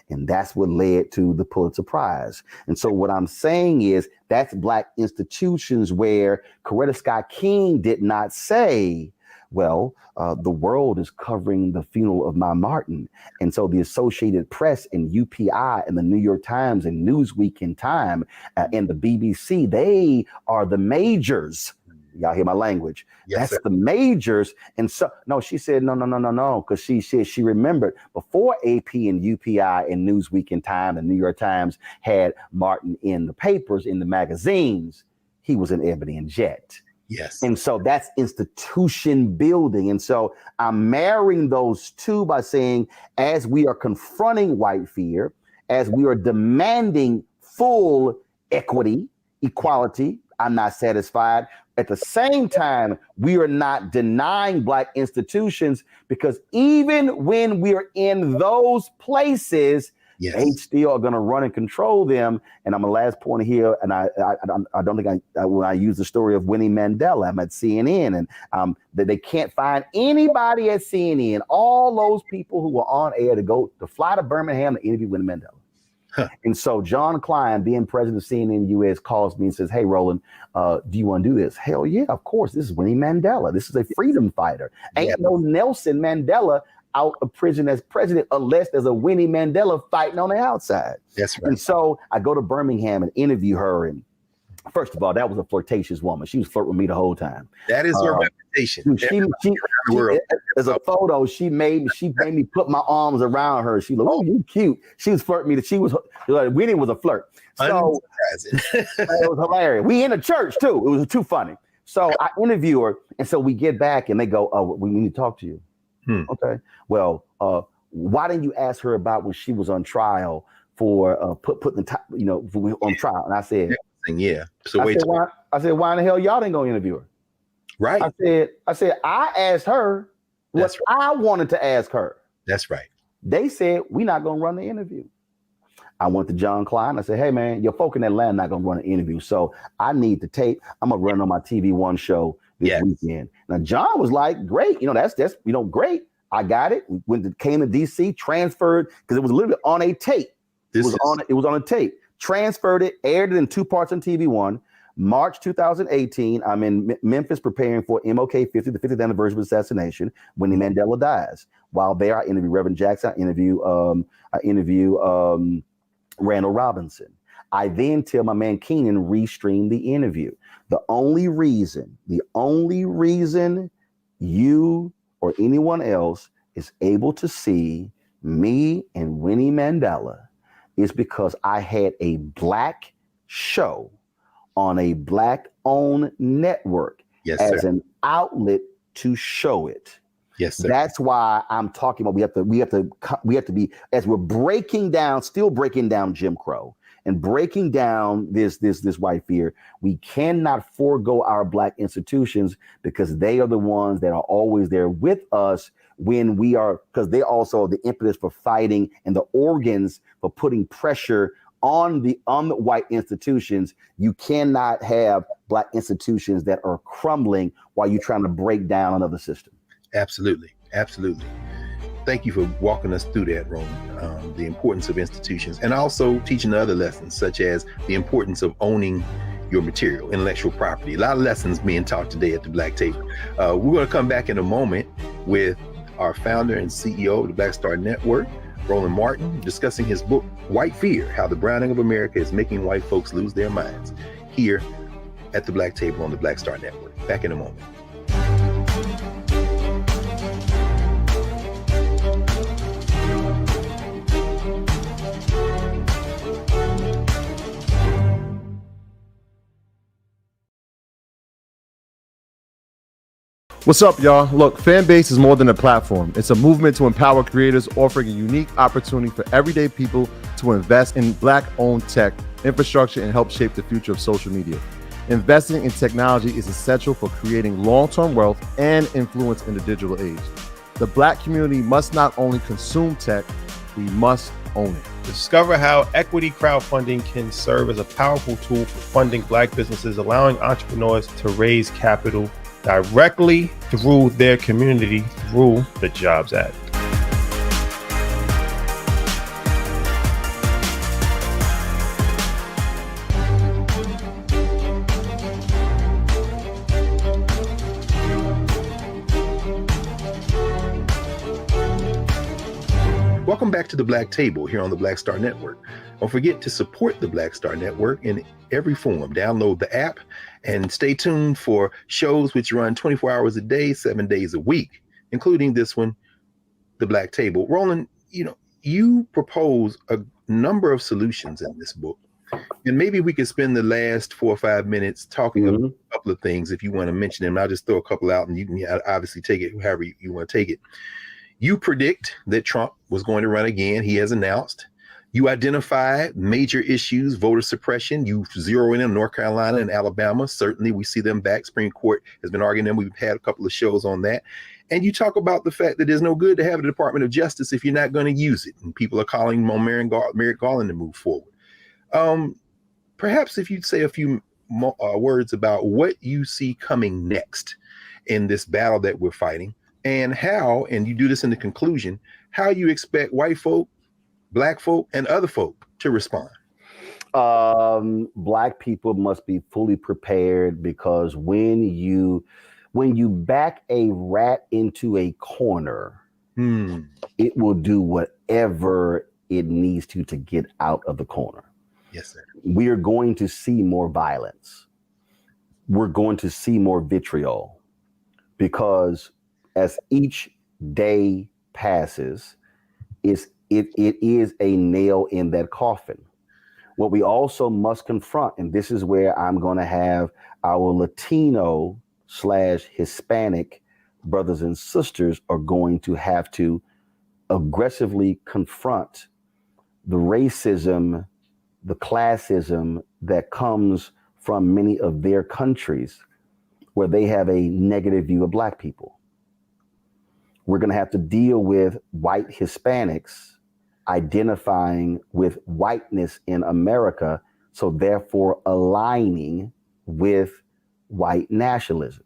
And that's what led to the Pulitzer Prize. And so what I'm saying is that's black institutions where Coretta Scott King did not say, well, the world is covering the funeral of my Martin. And so the Associated Press and UPI and the New York Times and Newsweek and Time and the BBC, they are the majors. Y'all hear my language? Yes, that's sir. the majors. And so, no, she said, no. Because she said she remembered before AP and UPI and Newsweek and Time and New York Times had Martin in the papers, in the magazines, he was in Ebony and Jet. Yes. And so that's institution building. And so I'm marrying those two by saying, as we are confronting white fear, as we are demanding full equity, equality, I'm not satisfied. At the same time, we are not denying black institutions, because even when we are in those places, Yes. They still are going to run and control them. And I'm a last point here, and I don't think when I use the story of Winnie Mandela, I'm at CNN, and that they can't find anybody at CNN. All those people who were on air to fly to Birmingham to interview Winnie Mandela. And so John Klein, being president of CNN US, calls me and says, "Hey, Roland, do you want to do this?" Hell yeah, of course. This is Winnie Mandela. This is a freedom fighter. Ain't no Nelson Mandela out of prison as president unless there's a Winnie Mandela fighting on the outside. That's right. And so I go to Birmingham and interview her. And first of all, that was a flirtatious woman. She was flirting with me the whole time. That is her reputation. There's a photo she made me put my arms around her. She looked, "Oh, you cute." She was flirting me. She was like, Winnie was a flirt. So it was hilarious. We in the church too. It was too funny. So I interview her, and so we get back, and they go, "Oh, we need to talk to you." Okay. Well, why didn't you ask her about when she was on trial for putting on trial? And I said, "Yeah." So I said, why in the hell y'all didn't go interview her? Right. I said, I asked her what I wanted to ask her. That's right. They said, we're not going to run the interview. I went to John Klein. I said, "Hey, man, your folk in Atlanta not going to run an interview. So I need the tape. I'm going to run on my TV One show this weekend." Now, John was like, "Great. That's great. I got it." We came to DC, transferred, because it was literally on a tape. It was on a tape. Transferred it, aired it in 2 parts on TV One. March 2018, I'm in Memphis preparing for MLK 50, the 50th anniversary of assassination. Winnie Mandela dies. While there, I interview Reverend Jackson. I interview Randall Robinson. I then tell my man Keenan restream the interview. The only reason you or anyone else is able to see me and Winnie Mandela is because I had a Black show on a Black-owned network as an outlet to show it. Yes, sir. That's why I'm talking about we have to be, as we're still breaking down Jim Crow and breaking down this white fear. We cannot forego our Black institutions because they are the ones that are always there with us when we are, because they also are the impetus for fighting and the organs for putting pressure on the white institutions. You cannot have Black institutions that are crumbling while you're trying to break down another system. Absolutely. Thank you for walking us through that, Roland. The importance of institutions, and also teaching other lessons, such as the importance of owning your material, intellectual property. A lot of lessons being taught today at the Black Table. We're going to come back in a moment with our founder and CEO of the Black Star Network, Roland Martin, discussing his book, White Fear, How the Browning of America is Making White Folks Lose Their Minds, here at the Black Table on the Black Star Network. Back in a moment. What's up, y'all? Look, Fanbase is more than a platform. It's a movement to empower creators, offering a unique opportunity for everyday people to invest in Black-owned tech, infrastructure, and help shape the future of social media. Investing in technology is essential for creating long-term wealth and influence in the digital age. The Black community must not only consume tech, we must own it. Discover how equity crowdfunding can serve as a powerful tool for funding Black businesses, allowing entrepreneurs to raise capital directly through their community through the Jobs Act. Welcome back to the Black Table here on the Black Star Network. Don't forget to support the Black Star Network in every form. Download the app and stay tuned for shows which run 24 hours a day, 7 days a week, including this one, the Black Table. Roland, you propose a number of solutions in this book, and maybe we could spend the last 4 or 5 minutes talking about a couple of things if you want to mention them. I'll just throw a couple out and you can obviously take it however you want to take it. You predict that Trump was going to run again. He has announced. You identify major issues, voter suppression. You zero in on North Carolina and Alabama. Certainly, we see them back. Supreme Court has been arguing them. We've had a couple of shows on that. And you talk about the fact that there's no good to have a Department of Justice if you're not going to use it. And people are calling on Merrick Garland to move forward. Perhaps if you'd say a few words about what you see coming next in this battle that we're fighting, and how, and you do this in the conclusion, how you expect white folk, black folk, and other folk to respond. Black people must be fully prepared, because when you back a rat into a corner, it will do whatever it needs to get out of the corner. Yes, sir. We are going to see more violence. We're going to see more vitriol, because as each day passes, it is a nail in that coffin. What we also must confront, and this is where I'm going to have our Latino / Hispanic brothers and sisters are going to have to aggressively confront the racism, the classism that comes from many of their countries where they have a negative view of black people. We're going to have to deal with white Hispanics identifying with whiteness in America, so therefore aligning with white nationalism.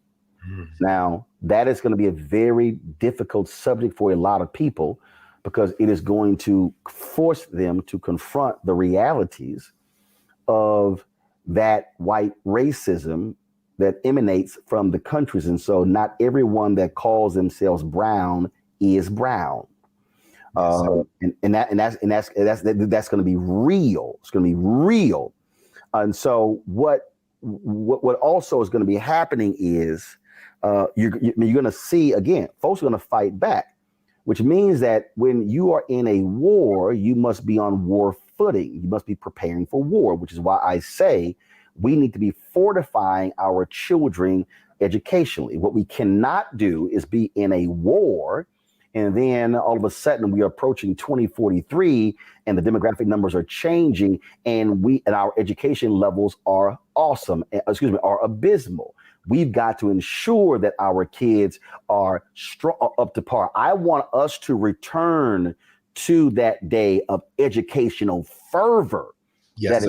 Now, that is going to be a very difficult subject for a lot of people, because it is going to force them to confront the realities of that white racism that emanates from the countries. And so not everyone that calls themselves brown is brown. That's going to be real. It's going to be real. And so what also is going to be happening is you're going to see, again, folks are going to fight back, which means that when you are in a war, you must be on war footing. You must be preparing for war, which is why I say we need to be fortifying our children educationally. What we cannot do is be in a war, and then all of a sudden we are approaching 2043 and the demographic numbers are changing, and our education levels are are abysmal. We've got to ensure that our kids are up to par. I want us to return to that day of educational fervor that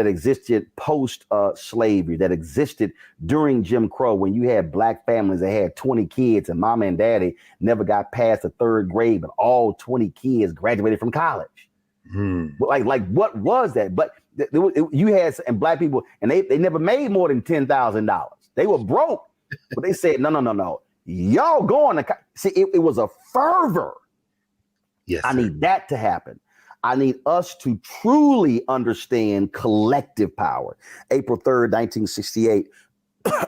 existed post slavery, that existed during Jim Crow, when you had black families that had 20 kids and mama and daddy never got past the third grade, but all 20 kids graduated from college. Like what was that? But you had and black people, and they never made more than $10,000. They were broke, but they said, no. Y'all going to see, it was a fervor. Yes, I need that to happen. I need us to truly understand collective power. April 3rd, 1968,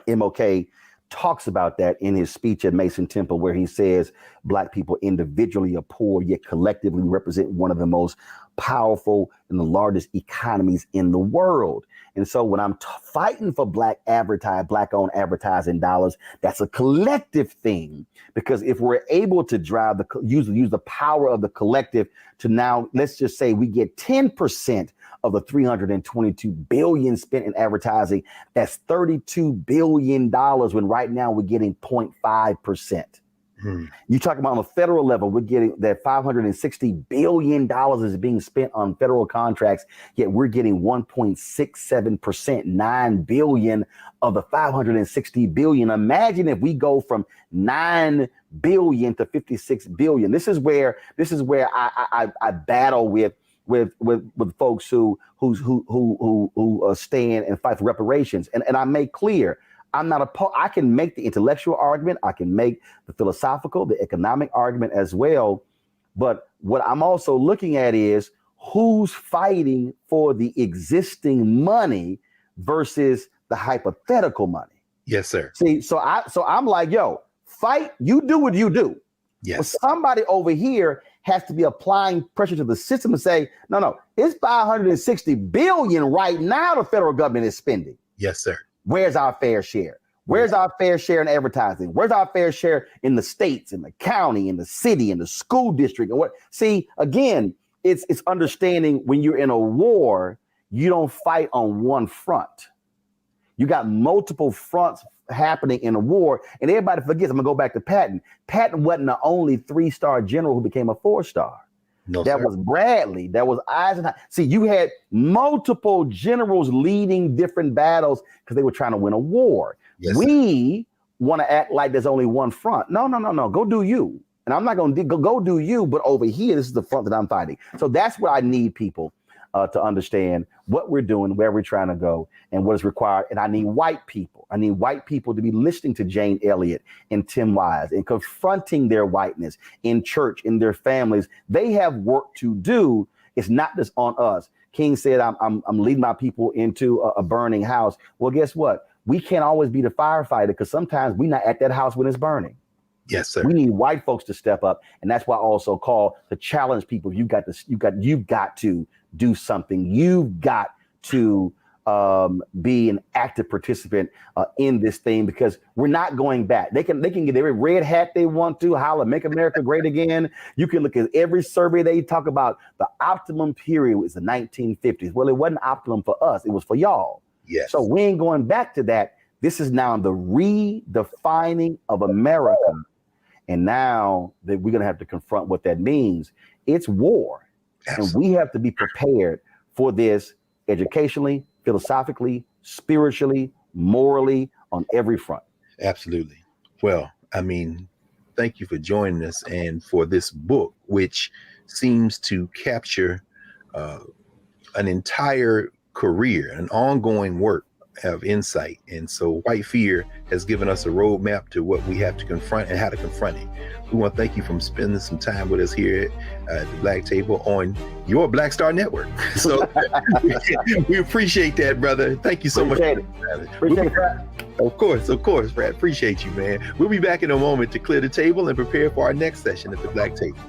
MLK talks about that in his speech at Mason Temple, where he says black people individually are poor, yet collectively represent one of the most powerful and the largest economies in the world. And so when I'm fighting for black-owned advertising dollars, that's a collective thing, because if we're able to drive use the power of the collective to, now let's just say we get 10% of the $322 billion spent in advertising, that's $32 billion, when right now we're getting 0.5%. You talk about on the federal level, we're getting that $560 billion is being spent on federal contracts, yet we're getting 1.67%, $9 billion of the $560 billion. Imagine if we go from $9 billion to $56 billion. This is where I battle with folks who stand and fight for reparations. And I make clear, I'm not I can make the intellectual argument. I can make the philosophical, the economic argument as well. But what I'm also looking at is who's fighting for the existing money versus the hypothetical money. Yes, sir. See, so I'm like, yo, fight. You do what you do. Yes. But somebody over here has to be applying pressure to the system and say, no, it's $560 billion right now the federal government is spending. Yes, sir. Where's our fair share? Where's our fair share in advertising? Where's our fair share in the states, in the county, in the city, in the school district? And what? See, again, it's understanding when you're in a war, you don't fight on one front. You got multiple fronts happening in a war, and everybody forgets. I'm gonna go back to Patton. Patton wasn't the only 3-star general who became a 4-star. No, that sir. was Bradley. That was Eisenhower. See, you had multiple generals leading different battles because they were trying to win a war. Yes, we want to act like there's only one front. No. Go do you. And I'm not going to go do you, but over here, this is the front that I'm fighting. So that's what I need people to understand what we're doing, where we're trying to go, and what is required. And I need white people. I need white people to be listening to Jane Elliott and Tim Wise and confronting their whiteness in church, in their families. They have work to do. It's not just on us. King said, I'm leading my people into a burning house. Well, guess what? We can't always be the firefighter because sometimes we're not at that house when it's burning. Yes, sir. We need white folks to step up, and that's why I also call to challenge people. You've got to do something. You've got to be an active participant in this thing because we're not going back. They can get every red hat they want to, holler, make America great again. You can look at every survey. They talk about the optimum period was the 1950s. Well, it wasn't optimum for us. It was for y'all. Yes. So we ain't going back to that. This is now the redefining of America. And now that we're going to have to confront what that means, it's war. Absolutely. And we have to be prepared for this educationally, philosophically, spiritually, morally, on every front. Absolutely. Well, I mean, thank you for joining us and for this book, which seems to capture an entire career, an ongoing work of insight. And so White Fear has given us a roadmap to what we have to confront and how to confront it. We want to thank you for spending some time with us here at the Black Table on your Black Star Network. So we appreciate that, brother. Thank you so much. Of course, Brad. Appreciate you, man. We'll be back in a moment to clear the table and prepare for our next session at the Black Table.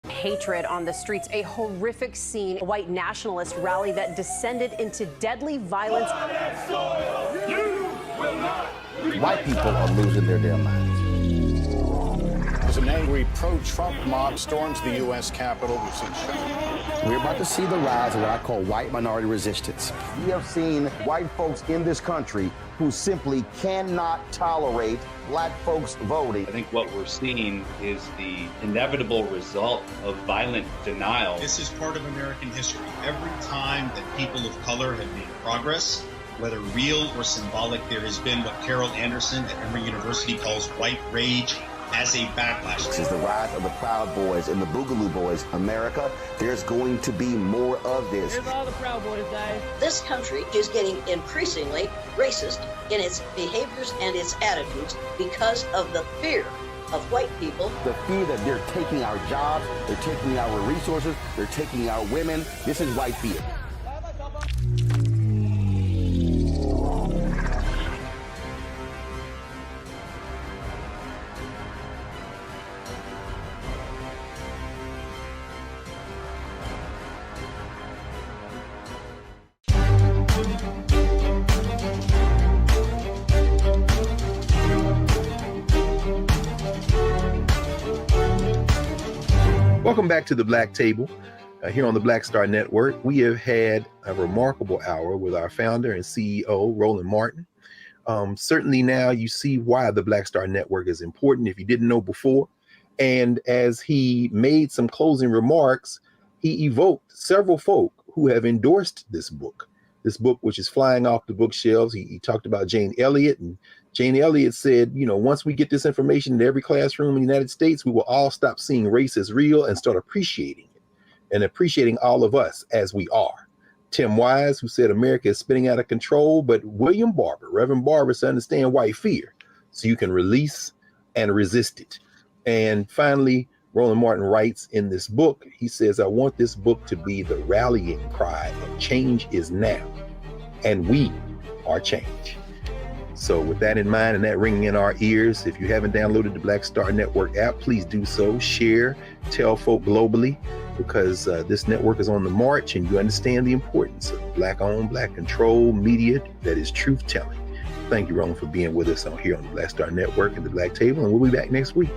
Hatred on the streets, a horrific scene, a white nationalist rally that descended into deadly violence. White people are losing their damn minds. As an angry pro-Trump mob storms the U.S. Capitol, we've seen We're about to see the rise of what I call white minority resistance. We have seen white folks in this country who simply cannot tolerate black folks voting. I think what we're seeing is the inevitable result of violent denial. This is part of American history. Every time that people of color have made progress, whether real or symbolic, there has been what Carol Anderson at Emory University calls white rage as a backlash. This is the rise of the Proud Boys and the Boogaloo Boys. America, there's going to be more of this. Here's all the Proud Boys, guys. This country is getting increasingly racist in its behaviors and its attitudes because of the fear of white people. The fear that they're taking our jobs, they're taking our resources, they're taking our women. This is white fear. Welcome back to the Black Table here on the Black Star Network. We have had a remarkable hour with our founder and CEO, Roland Martin. Certainly now you see why the Black Star Network is important if you didn't know before. And as he made some closing remarks, he evoked several folk who have endorsed this book, which is flying off the bookshelves. He talked about Jane Elliott, and Jane Elliott said, you know, once we get this information in every classroom in the United States, we will all stop seeing race as real and start appreciating it and appreciating all of us as we are. Tim Wise, who said America is spinning out of control, but Reverend Barber said understand white fear so you can release and resist it. And finally, Roland Martin writes in this book, he says, I want this book to be the rallying cry of change is now, and we are change. So with that in mind and that ringing in our ears, if you haven't downloaded the Black Star Network app, please do so. Share, tell folk globally, because this network is on the march and you understand the importance of Black-owned, Black-controlled media that is truth-telling. Thank you, Roland, for being with us here on the Black Star Network and the Black Table, and we'll be back next week.